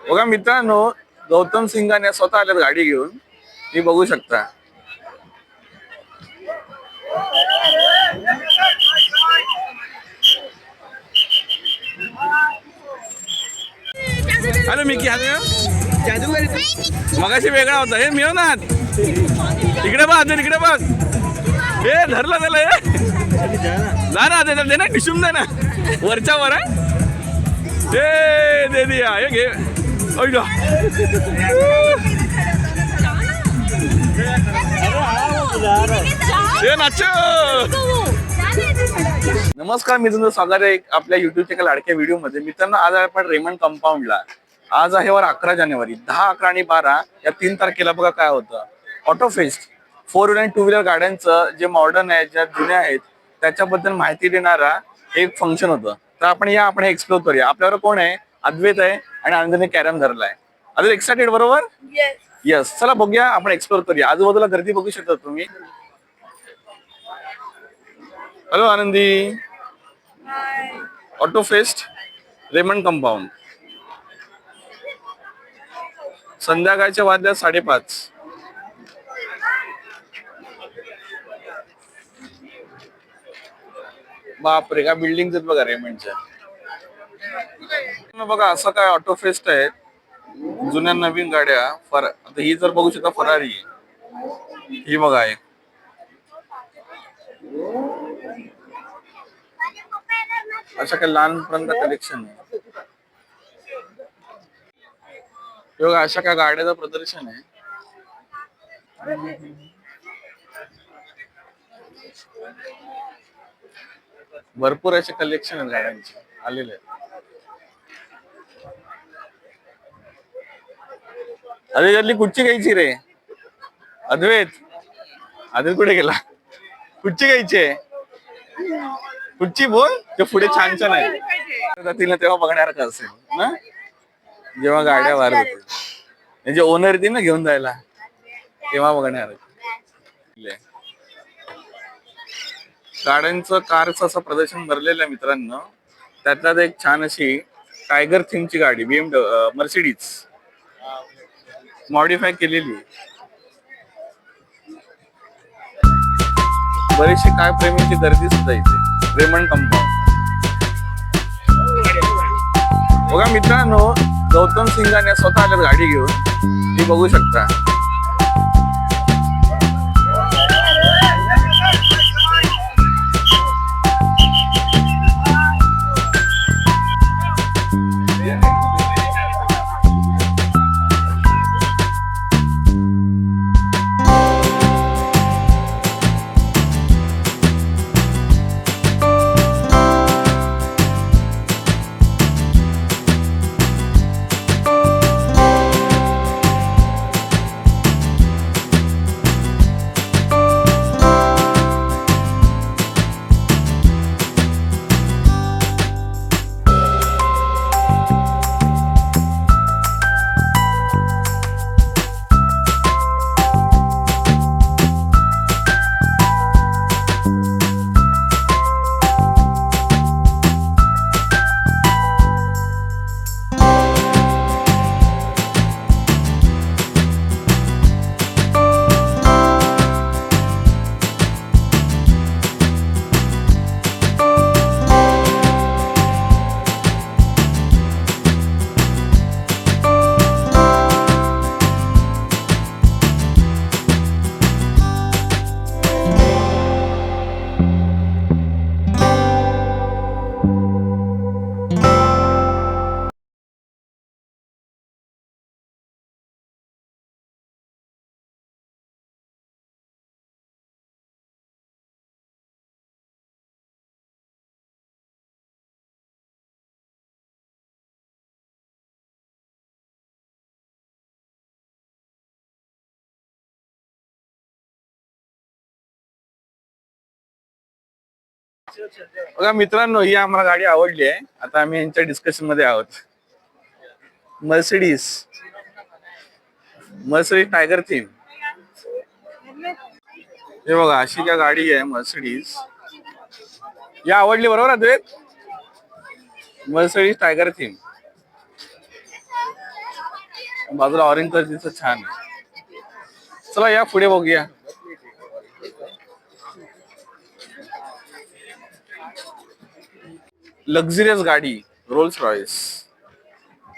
बघा मित्रांनो, गौतम सिंगाने स्वतः आल्यात गाडी घेऊन. मी बघू शकता. हॅलो मिकी, मगाशी वेगळा होता. हे मिळवणार इकडे बघ, इकडे बघ. हे धरला त्याला. जा ना, दे ना, टिशूम दे ना, वरच्या वर आहे. दे दिया, हे घे. नमस्कार, मी तुमचं स्वागत आहे आपल्या युट्यूबच्या एका लाडक्या व्हिडिओ मध्ये. मित्रांनो, आज आपण रेमंड कंपाऊंडला. आज आहे वर 11 जानेवारी. 10, 11 आणि 12 या 3 तारखेला बघा काय होतं. ऑटो फेस्ट 4 व्हीलर आणि 2 व्हीलर गाड्यांचं जे मॉडर्न आहे, ज्या जुन्या आहेत त्याच्याबद्दल माहिती देणारा एक फंक्शन होतं. तर आपण हे एक्सप्लोर करूया. आपल्यावर कोण आहे? अद्वैत आहे आणि आनंदने कॅरम धरलाय. अद्वैत एक्साइटेड बरोबर? येस. चला बघूया, आपण एक्सप्लोर करूया. आजूबाजूला गर्दी बघू शकता तुम्ही. हॅलो आनंदी. Auto fest Raymond compound. संध्याकाळच्या वाजल्या 5:30. बापरे, का बिल्डिंग बघा रेमंडच्या. बघा असं काय ऑटो फेस्ट आहे. जुन्या नवीन गाड्या. आता ही जर बघू शकता फरारी आहे. ही बघा आहे. अशा काही लहानपर्यंत कलेक्शन आहे. बघा अशा काय गाड्याचं प्रदर्शन आहे. भरपूर असे कलेक्शन आहे गाड्यांचे आलेले. अरे यातली कुठची घ्यायची रे अद्वैत? अद्वैत कुठे गेला? कुठची घ्यायची आहे? कुठची बोल. ते पुढे छान छान आहे. तिला तेव्हा बघण्यासारखं असेल ना, जेव्हा गाड्या वार होतील. म्हणजे ओनर येतील ना घेऊन जायला, तेव्हा बघण्यासारखं. गाड्यांचं, कारचं असं प्रदर्शन भरलेलं आहे मित्रांनो. त्यातल्यात एक छान अशी टायगर थीमची गाडी, मर्सिडीज मॉडिफाय केलेली. बरीचशी काय प्रेमीची गर्दी सुद्धा इथे रेमंड कंपाऊंड. बघा मित्रांनो, गौतम सिंगाने स्वतः आल्यात गाडी घेऊन. ती बघू शकता. बघा मित्रांनो, ही आम्हाला गाडी आवडली आहे. आता आम्ही यांच्या डिस्कशन मध्ये आहोत. Mercedes tiger theme. हे बघा अशी काय गाडी आहे मर्सिडीज. या आवडली बरोबर अद्वैत? Mercedes tiger theme. बाजूला ऑरेंज कलर दिसत छान आहे. चला या पुढे बघूया. लक्झरियस गाडी रोल्स रॉयस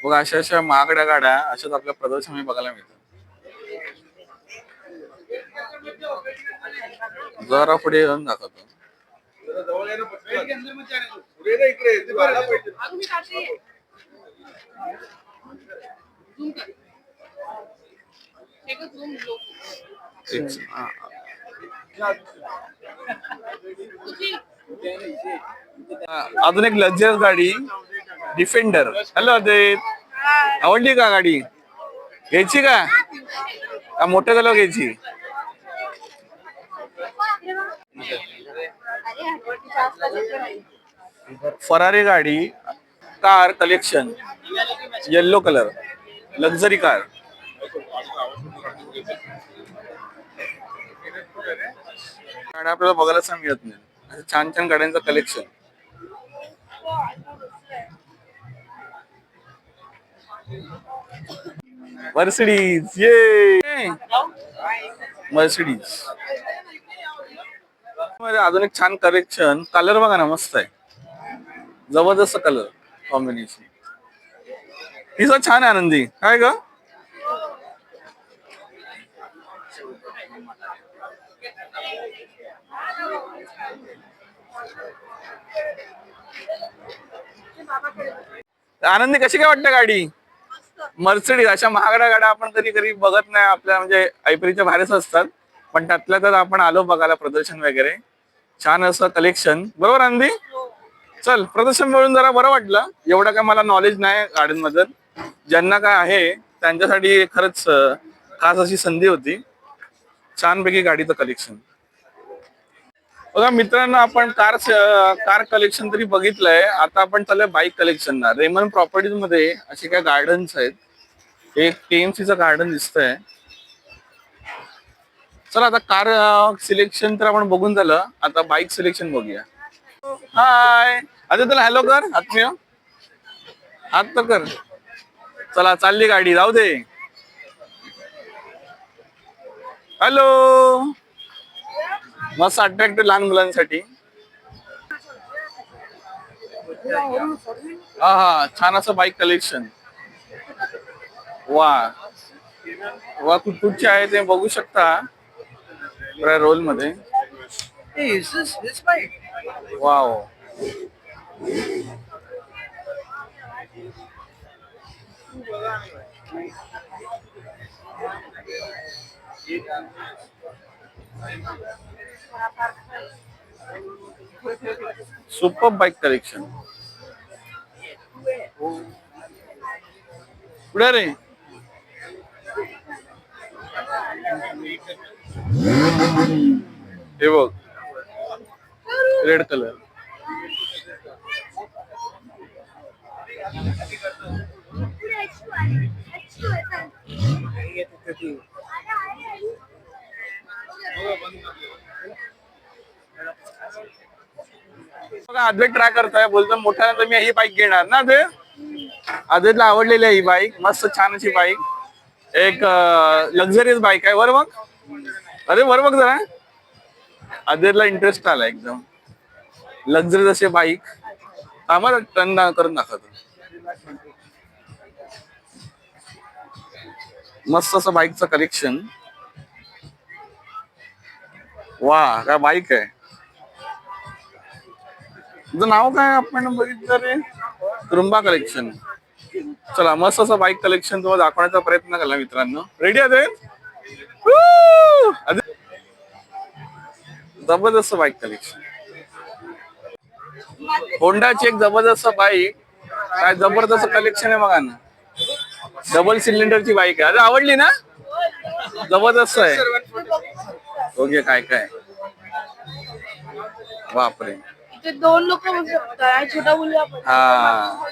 बघा. अशा अशा महागड्या गाड्या अशाच आपल्या प्रदर्शनामध्ये बघायला मिळतात. जरा पुढे येऊन दाखवतो. अजून एक लक्झरियस गाडी डिफेंडर. हॅलो अजय, आवडली का गाडी? घ्यायची का मोठ्या झाल्यावर घ्यायची? फरारी गाडी car collection yellow colour luxury car. गाड्या आपल्याला बघायला मिळत नाही. छान छान गाड्यांचं कलेक्शन. मर्सिडीज ये मर्सिडीज. अजून एक छान कलेक्शन. कलर बघा ना, मस्त आहे. जबरदस्त कलर कॉम्बिनेशन. ही छान आहे आनंदी. काय ग आनंदी, कशी काय वाटते गाडी? मर्सिडीज. अशा महागड्या गाड्या आपण कधी कधी बघत नाही. आपल्या म्हणजे ऐपरीच्या बाहेरच असतात, पण त्यातल्या त्यात आपण आलो बघायला प्रदर्शन वगैरे. छान असं कलेक्शन. बरोबर आनंदी? चल, प्रदर्शन मिळून जरा बरं वाटलं. एवढं काय मला नॉलेज नाही गाड्यांबद्दल. ज्यांना काय आहे त्यांच्यासाठी खरंच खास अशी संधी होती. छानपैकी गाडीचं कलेक्शन बघा मित्रांनो. आपण कार कलेक्शन तरी बघितलंय. आता आपण चाललोय बाईक कलेक्शनला. रेमंड प्रॉपर्टीज मध्ये असे काय गार्डन्स आहेत. एक केएमसीचं गार्डन दिसतंय. चला आता कार सिलेक्शन तर आपण बघून झालं. आता बाईक सिलेक्शन बघूया. हाय अजय, तुला हॅलो कर. आत्मीय हात तर कर. चला चालली गाडी, जाऊ दे. हॅलो. मस्त अट्रॅक्टिव्ह लहान मुलांसाठी. हा छान असं बाईक कलेक्शन. वा वा, कुठची आहे ते बघू शकता रोल मध्ये. वाव. Super bike collection. पुढे रे. हे बघ, रेड कलर. बघा अद्वैत ट्राय करताय. बोलतो मोठ्या तर मी ही बाईक घेणार ना. ते अद्वैतला आवडलेली आहे ही बाईक. मस्त छान अशी बाईक. एक लक्झरियस बाईक आहे. वर बघ. अरे वर बघ जरा. अद्वैतला इंटरेस्ट आला एकदम. लक्झरियस अशी बाईक. आम्हाला टर्न करून दाखवतो. मस्त असं बाईकचं कलेक्शन. वा काय बाईक आहे. तुझं नाव काय आपण बघितलं रे? रुंबा कलेक्शन. चला मस्त असं बाईक कलेक्शन तुम्हाला दाखवण्याचा प्रयत्न केला मित्रांनो. रेडी आहे? जबरदस्त बाईक कलेक्शन. होंडाची एक जबरदस्त बाईक. काय जबरदस्त कलेक्शन आहे बघा ना. डबल सिलेंडरची बाईक आहे. अरे आवडली ना? जबरदस्त आहे. ओके काय काय बापरे. दोन लोक छोटा मुलगा. हा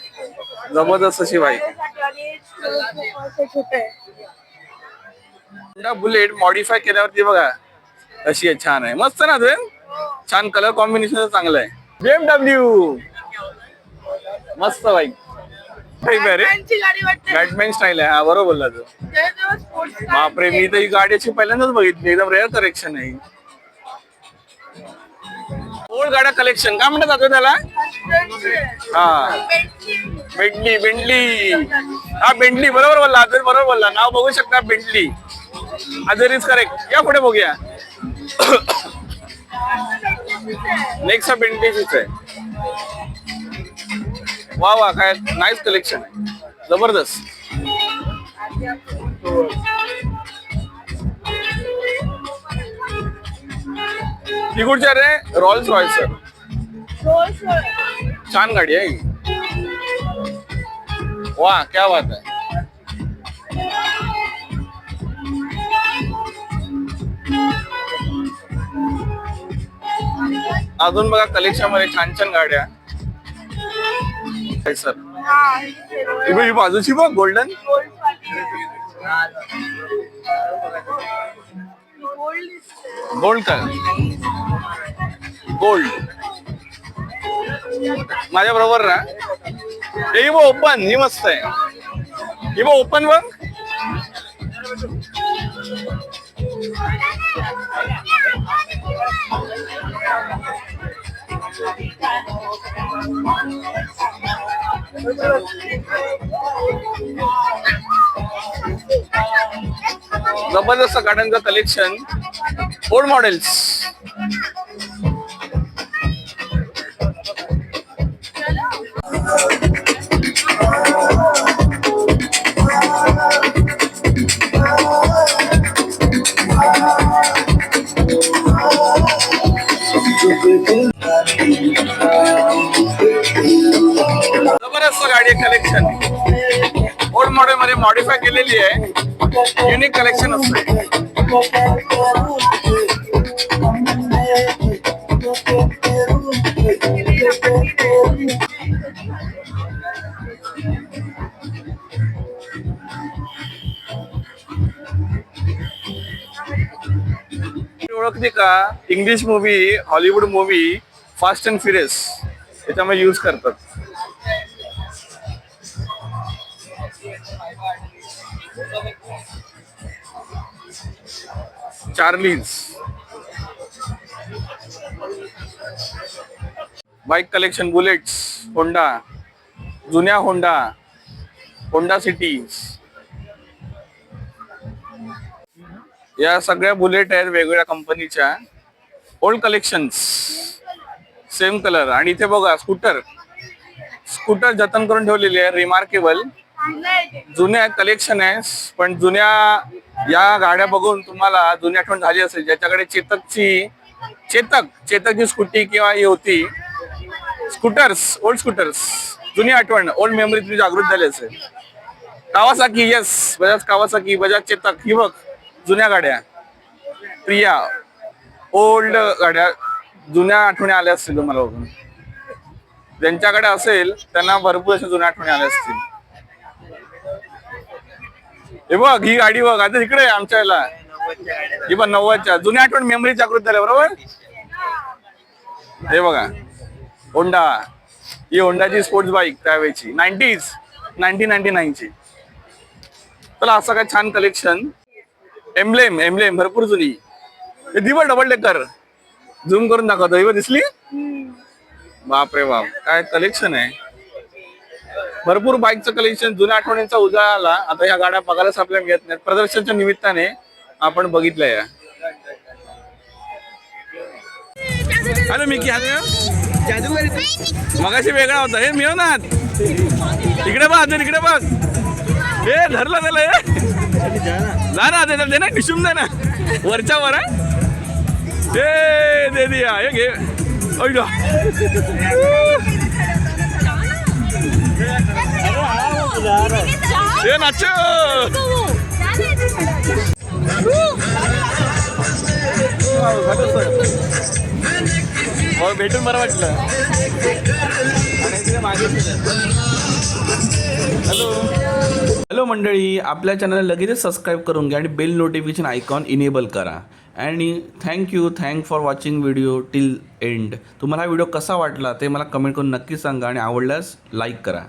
जबरदस्त अशी बाईक. होंडा बुलेट मॉडिफाय केल्यावरती बघा अशी आहे. छान आहे. मस्त ना ते. छान कलर कॉम्बिनेशन चांगलं आहे. BMW मस्त बाईक. बॅटमॅनची गाडी वाटते. बॅटमॅन स्टाईल आहे, हा बरोबर बोलला तू. तेव्हा sports car बापरे, मी तर ही गाडीची पहिल्यांदाच बघितली, एकदम रेअर कलेक्शन आहे. ओल्ड गाड्या कलेक्शन काय म्हणतात आता त्याला? हा बेंटली. हा बेंटली, बरोबर बोलला अजून, बरोबर बोलला. नाव बघू शकता बेंटली. अजर इज करेक्ट. या पुढे बघूया. नेक्स्ट बेंटलीचीच आहे. वा वा, काय नाईस कलेक्शन आहे, जबरदस्त. ही कुठच्या रे? Rolls Royce. छान गाडी आहे. वाह, क्या बात आहे. अजून बघा कलेक्शन मध्ये छान छान गाड्या. सर ही बाजूची बघ, गोल्डन. गोल्ड का? गोल्ड माझ्या बरोबर ना. ही बघ ओपन, ही मस्त आहे. ही बघ ओपन बघ. जबरदस्त गाड्यांचं कलेक्शन. Old models. जबरदस्त गाडी कलेक्शन. ओल्ड मॉडेल मध्ये मॉडिफाय केलेली आहे. युनिक कलेक्शन असते. ओळखते का? English movie, Hollywood movie, fast and furious याच्यामध्ये यूज करतात. Charlie's. Bike collection. Bullets, Honda, जुन्या होंडा सिटीज. या सगळ्या बुलेट आहेत वेगवेगळ्या कंपनीच्या. Old collections, same colour. आणि इथे बघा स्कूटर जतन करून ठेवलेली आहे, रिमार्केबल. जुन्या कलेक्शन आहे, पण जुन्या या गाड्या बघून तुम्हाला जुनी आठवण झाली असेल. ज्याच्याकडे चेतकची स्कूटी किंवा ही होती, ओल्ड स्कूटर्स, जुनी आठवण, ओल्ड मेमरी तुम्ही जागृत झाली असेल. Kawasaki, yes, Bajaj Kawasaki, Bajaj Chetak. ही बघ जुन्या गाड्या. प्रिया. ओल्ड गाड्या, जुन्या आठवणी आल्या असतील तुम्हाला बघून. ज्यांच्याकडे असेल त्यांना भरपूर अशा जुन्या आठवणी आल्या असतील. हे बघ ही गाडी बघ, आता इकडे आमच्या याला. ही पण 90च्या जुन्या आठवण, मेमरी जागृत झाल्या, बरोबर. हे बघा होंडा. ही होंडाची स्पोर्ट्स बाईक त्यावेळेची, 1999 ची. चला असं काय छान कलेक्शन. एम्ब्लेम भरपूर जुनी. दिवस डबल डेकर झूम करून दाखवतो. ही दिसली? बापरे बाप, काय कलेक्शन आहे. भरपूर बाईकचं कलेक्शन. जुन्या आठवणींचा उजाळा आला. आता ह्या गाड्या बघायलाच आपल्याला मिळत नाहीत. प्रदर्शनाच्या निमित्ताने आपण बघितलंय. हॅलो मिकी, मगाशी वेगळा होता. हे मिळवणार इकडे बघ, इकडे बघ. हे धरला त्याला. जा ना, दे ना, टिशूम दे ना, वरच्या वर. दे दिया, हे घे. हे नाच. भेटून बरं वाटलं. हॅलो मंडळी, आपल्या चॅनलला लगेच सबस्क्राईब करून घ्या आणि बेल नोटिफिकेशन आयकॉन इनेबल करा. आणि thank for watching video till end. तुम्हाला हा व्हिडिओ कसा वाटला ते मला कमेंट करून नक्की सांगा आणि आवडल्यास लाईक करा.